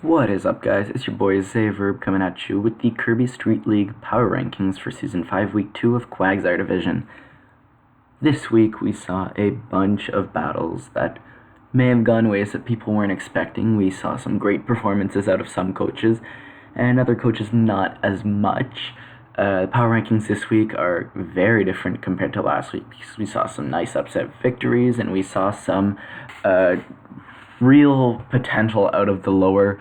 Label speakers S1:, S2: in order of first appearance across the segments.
S1: What is up, guys? It's your boy Zayverb coming at you with the Kirby Street League Power Rankings for Season 5, Week 2 of Quagsire Division. This week we saw a bunch of battles that may have gone ways that people weren't expecting. We saw some great performances out of some coaches, and other coaches not as much. Power rankings this week are very different compared to last week because we saw some nice upset victories and we saw some real potential out of the lower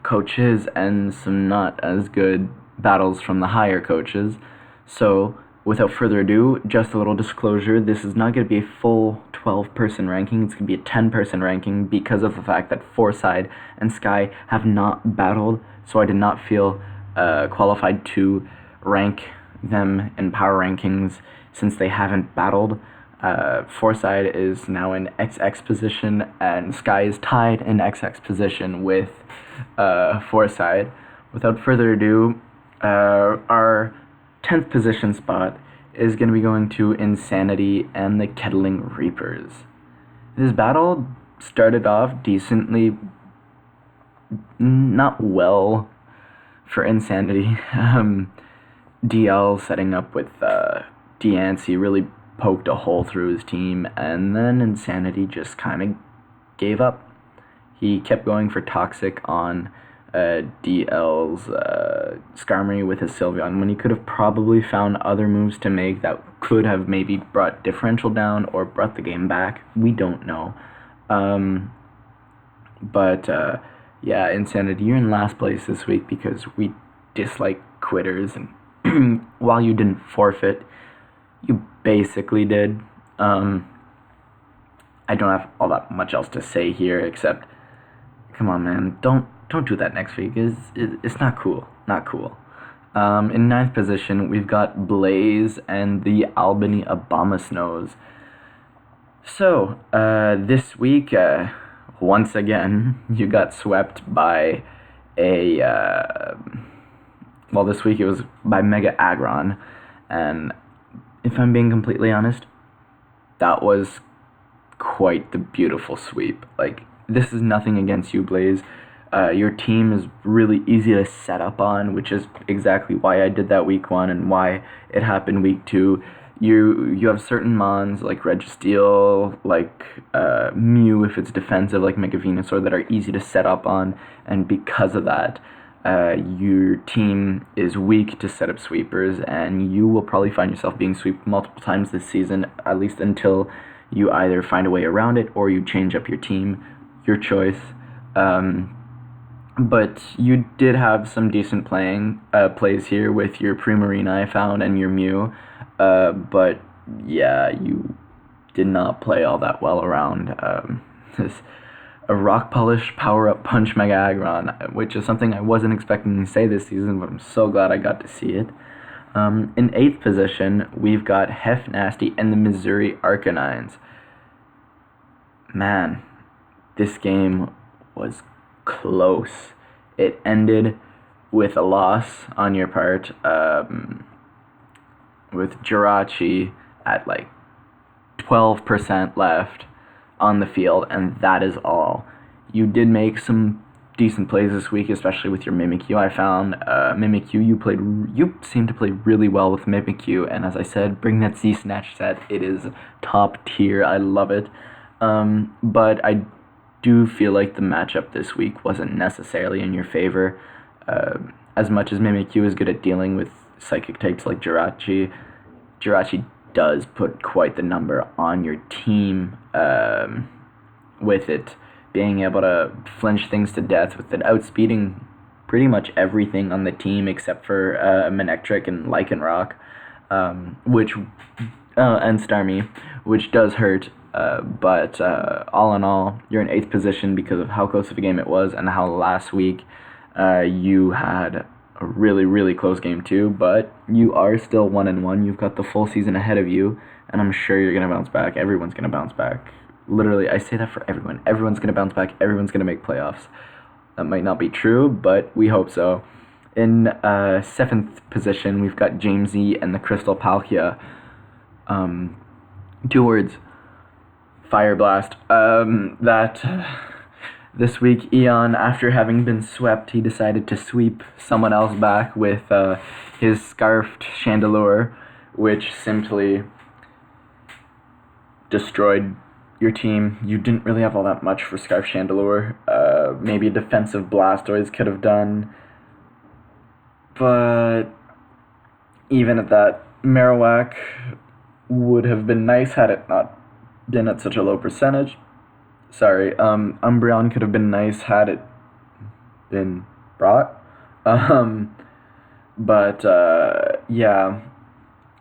S1: coaches and some not as good battles from the higher coaches. So, without further ado, just a little disclosure, this is not going to be a full 12-person ranking, it's going to be a 10-person ranking because of the fact that Forside and Sky have not battled, so I did not feel qualified to rank them in power rankings since they haven't battled. Forside is now in XX position, and Sky is tied in XX position with Forside. Without further ado, our 10th position spot is going to be going to Insanity and the Kettling Reapers. This battle started off decently, not well for Insanity. DL setting up with Deancy really poked a hole through his team, and then Insanity just kind of gave up. He kept going for Toxic on DL's Skarmory with his Sylveon when he could have probably found other moves to make that could have maybe brought differential down or brought the game back. We don't know. Yeah, Insanity, you're in last place this week because we dislike quitters, and while you didn't forfeit, you basically did. I don't have all that much else to say here except, come on, man, don't do that next week. It's not cool. Not cool. In 9th position, we've got Blaze and the Albany Abomasnows. So, this week, once again, you got swept by this week it was by Mega Aggron, and if I'm being completely honest, that was quite the beautiful sweep. Like, this is nothing against you, Blaze. Your team is really easy to set up on, which is exactly why I did that week 1 and why it happened week 2. You have certain mons like Registeel, like Mew if it's defensive, like Mega Venusaur, that are easy to set up on, and because of that, your team is weak to set up sweepers, and you will probably find yourself being swept multiple times this season, at least until you either find a way around it or you change up your team, your choice. But you did have some decent plays here with your Primarina, I found, and your Mew. But yeah, you did not play all that well around. A Rock Polish Power Up Punch Mega Aggron, which is something I wasn't expecting to say this season, but I'm so glad I got to see it. In 8th position, we've got Hef Nasty and the Missouri Arcanines. Man, this game was close. It ended with a loss on your part, with Jirachi at like 12% left on the field, and that is all. You did make some decent plays this week, especially with your Mimikyu. I found Mimikyu, you seem to play really well with Mimikyu, and as I said, bring that Z-Snatch set. It is top tier. I love it. But I do feel like the matchup this week wasn't necessarily in your favor. As much as Mimikyu is good at dealing with psychic types like Jirachi does put quite the number on your team, with it being able to flinch things to death, with it outspeeding pretty much everything on the team except for Manectric and Lycanroc, and Starmie, which does hurt. But all in all, you're in 8th position because of how close of a game it was and how last week you had a really, really close game too, but you are still 1-1. You've got the full season ahead of you, and I'm sure you're going to bounce back. Everyone's going to bounce back. Literally, I say that for everyone. Everyone's going to bounce back. Everyone's going to make playoffs. That might not be true, but we hope so. In 7th position, we've got Jamesy and the Crystal Palkia. 2 words. Fire Blast. This week, Eon, after having been swept, he decided to sweep someone else back with his Scarfed Chandelure, which simply destroyed your team. You didn't really have all that much for Scarf Chandelure. Maybe a defensive Blastoise could have done. But even at that, Marowak would have been nice had it not been at such a low percentage. Sorry, Umbreon could have been nice had it been brought. Um, but yeah,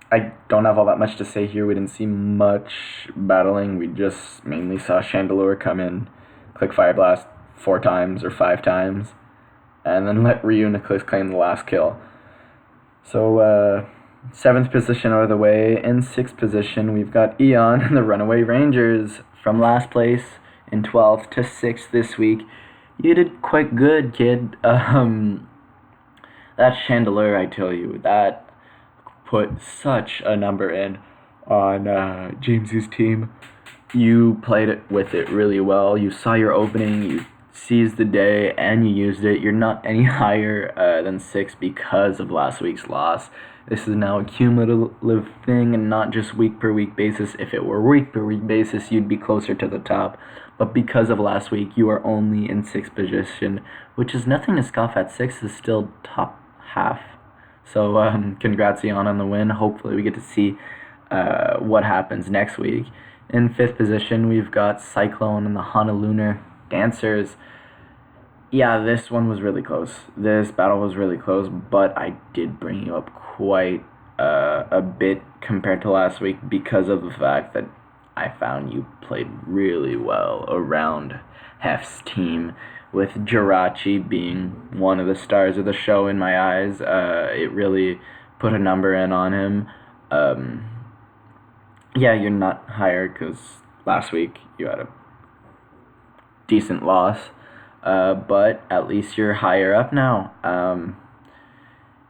S1: I don't have all that much to say here. We didn't see much battling. We just mainly saw Chandelure come in, click Fire Blast 4 times or 5 times, and then let Ryu Nicholas claim the last kill. So, 7th position out of the way. In 6th position, we've got Eon and the Runaway Rangers from last place in 12th to 6th this week. You did quite good, kid. That Chandelure, I tell you, that put such a number in on James's team. You played it with it really well. You saw your opening, you seized the day, and you used it. You're not any higher than 6 because of last week's loss. This is now a cumulative thing and not just week per week basis. If it were week per week basis, you'd be closer to the top. But because of last week, you are only in 6th position, which is nothing to scoff at. 6 is still top half. So congrats, Eon, on the win. Hopefully we get to see what happens next week. In 5th position, we've got Cyclone and the Honolulu Dancers. Yeah, this one was really close. This battle was really close, but I did bring you up quite a bit compared to last week because of the fact that I found you played really well around Hef's team, with Jirachi being one of the stars of the show in my eyes. It really put a number in on him. Yeah, you're not higher because last week you had a decent loss, but at least you're higher up now.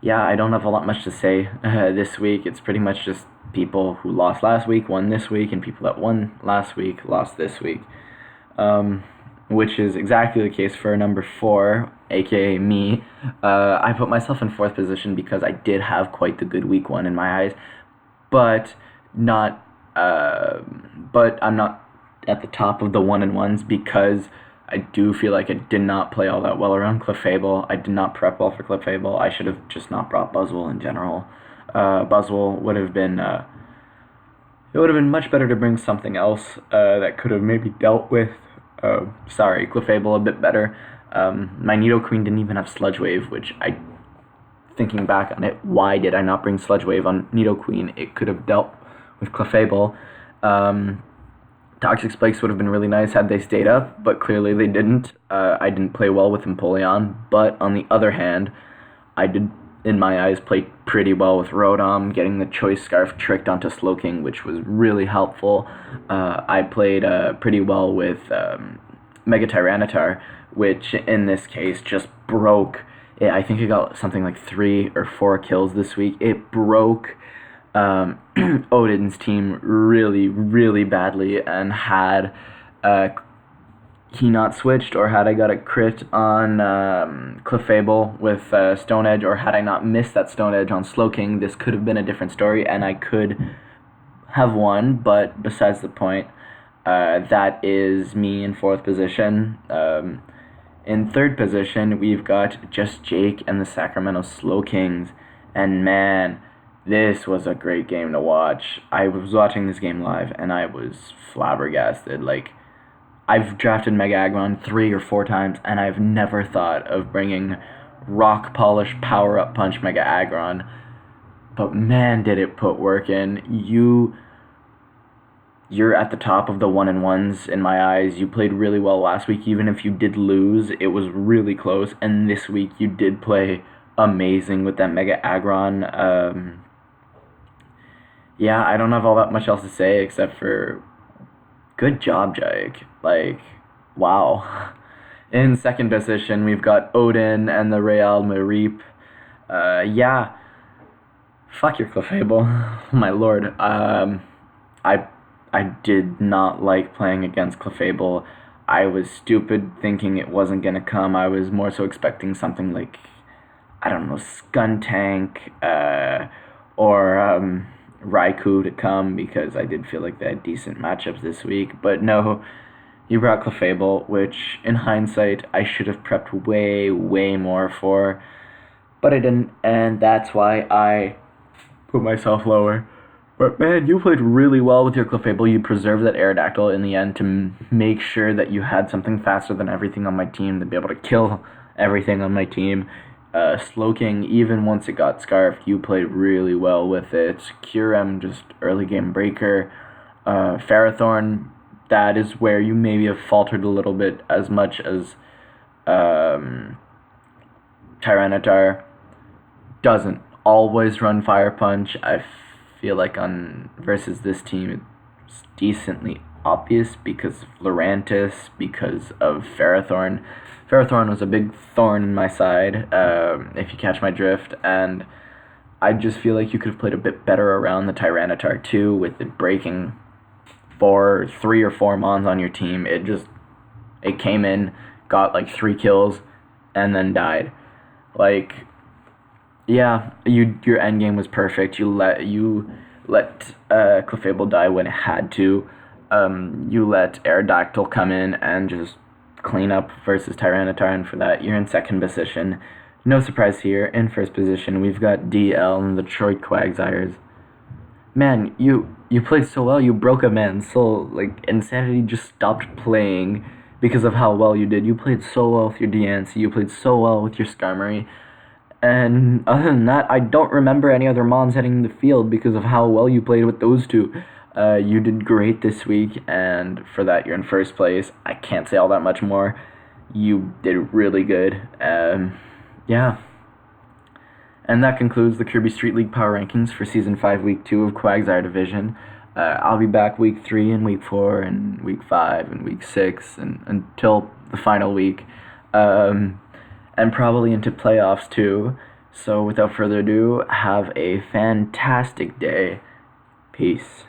S1: Yeah, I don't have a lot much to say this week. It's pretty much just people who lost last week won this week, and people that won last week lost this week. Which is exactly the case for number 4, aka me. I put myself in 4th position because I did have quite the good week 1 in my eyes, but not. But I'm not at the top of the 1-in-1s because I do feel like I did not play all that well around Clefable. I did not prep well for Clefable. I should have just not brought Buzzwole in general. Buzzwole would have been. It would have been much better to bring something else that could have maybe dealt with. Clefable a bit better. My Nidoqueen didn't even have Sludge Wave, which thinking back on it, why did I not bring Sludge Wave on Nidoqueen? It could have dealt with Clefable. Toxic Spikes would have been really nice had they stayed up, but clearly they didn't. I didn't play well with Empoleon, but on the other hand, I did, in my eyes, play pretty well with Rotom, getting the Choice Scarf tricked onto Slowking, which was really helpful. I played pretty well with Mega Tyranitar, which in this case just broke. I think it got something like 3 or 4 kills this week. It broke Odin's team really, really badly, and had he not switched, or had I got a crit on Clefable with Stone Edge, or had I not missed that Stone Edge on Slowking, this could have been a different story, and I could have won, but besides the point. That is me in 4th position. In 3rd position, we've got Just Jake and the Sacramento Slowkings, and man, this was a great game to watch. I was watching this game live, and I was flabbergasted. Like, I've drafted Mega Aggron 3 or 4 times, and I've never thought of bringing Rock Polish Power Up Punch Mega Aggron. But man, did it put work in. You're at the top of the 1-in-1s in my eyes. You played really well last week. Even if you did lose, it was really close. And this week, you did play amazing with that Mega Aggron. Yeah, I don't have all that much else to say except for good job, Jake. Like, wow. In 2nd position, we've got Odin and the Real Mareep. Yeah. Fuck your Clefable. My lord. I did not like playing against Clefable. I was stupid thinking it wasn't gonna come. I was more so expecting something like, I don't know, Skuntank, or Raikou to come, because I did feel like they had decent matchups this week. But no, you brought Clefable, which in hindsight I should have prepped way, way more for, but I didn't, and that's why I put myself lower. But man, you played really well with your Clefable. You preserved that Aerodactyl in the end to make sure that you had something faster than everything on my team to be able to kill everything on my team. Slowking, even once it got Scarfed, you played really well with it. Kyurem, just early game breaker. Ferrothorn, that is where you maybe have faltered a little bit, as much as Tyranitar doesn't always run Fire Punch. I feel like on versus this team, it's decently obvious because of Lurantis, because of Ferrothorn. Ferrothorn was a big thorn in my side, if you catch my drift, and I just feel like you could have played a bit better around the Tyranitar too, with it breaking 3 or 4 Mons on your team. It came in, got like 3 kills, and then died. Like, yeah, your end game was perfect. You let Clefable die when it had to. You let Aerodactyl come in and just clean up versus Tyranitar, and for that you're in second position. No surprise here. In first position we've got DL and the Detroit Quagsires. Man, you played so well. You broke a man's soul. Like, Insanity just stopped playing because of how well you did. You played so well with your Diancie. You played so well with your Skarmory. And other than that, I don't remember any other Mons heading the field because of how well you played with those two. You did great this week, and for that you're in first place. I can't say all that much more. You did really good. Yeah. And that concludes the Kirby Street League Power Rankings for Season 5, Week 2 of Quagsire Division. I'll be back Week 3 and Week 4 and Week 5 and Week 6 and until the final week. And probably into playoffs too. So without further ado, have a fantastic day. Peace.